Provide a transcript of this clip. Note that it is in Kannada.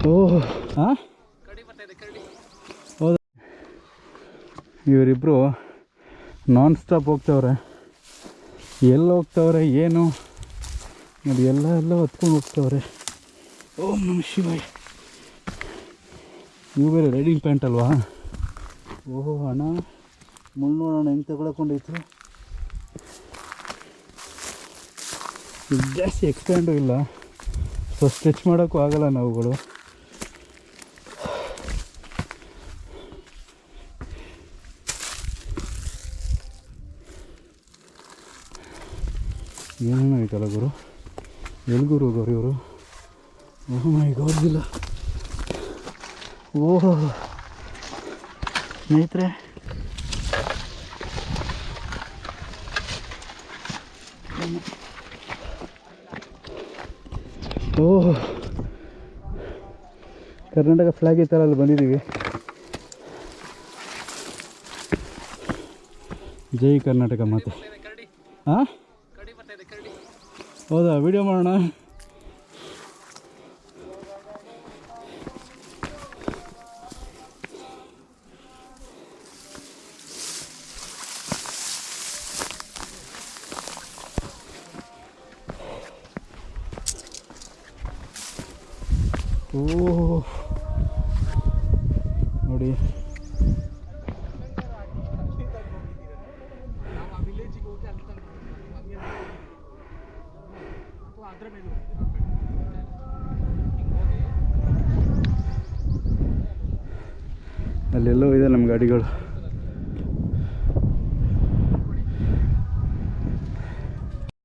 ಓಹ್ ಹಾಂ ಹೌದಾ, ಇವರಿಬ್ಬರು ನಾನ್ ಸ್ಟಾಪ್ ಹೋಗ್ತವ್ರೆ. ಎಲ್ಲಿ ಹೋಗ್ತವ್ರೆ ಏನು ನೋಡಿ, ಎಲ್ಲ ಹೊತ್ಕೊಂಡು ಹೋಗ್ತವ್ರೆ. ಓಂ ನಮಃ ಶಿವಾಯ. ನೀವು ಬೇರೆ ರೈಡಿಂಗ್ ಪ್ಯಾಂಟ್ ಅಲ್ವಾ? ಓಹೋ ಅಣ್ಣ, ಮುಳ್ಳು ನೋಡೋಣ ಹೆಂಗೆ ತಗೊಳಕೊಂಡೈತೆ. ಜಾಸ್ತಿ ಎಕ್ಸ್ಪ್ಯಾಂಡು ಇಲ್ಲ, ಸೊ ಸ್ಟ್ರೆಚ್ ಮಾಡೋಕ್ಕೂ ಆಗಲ್ಲ ನಾವುಗಳು. ಏನೇನೋ ಐತಲ್ಲ ಗುರು, ಎಲ್ಗುರು ಹೋಗೋರು ಇವರು? ಓಹ್ ಮೈ ಗಾಡ್ ಇಲ್ಲ. ಓಹೋ ಸ್ನೇಹಿತರೆ, ಓಹ್ ಕರ್ನಾಟಕ ಫ್ಲಾಗ್ ಈ ಥರ ಅಲ್ಲಿ ಬಂದಿದ್ದೀವಿ. ಜೈ ಕರ್ನಾಟಕ ಮಾತೆ. ಹಾಂ ಹೌದಾ, ವಿಡಿಯೋ ಮಾಡೋಣ. ಓಹ್ ನೋಡಿ, ಅಲ್ಲೆಲ್ಲೋ ಇದೆ ನಮ್ಮ ಗಾಡಿಗಳು.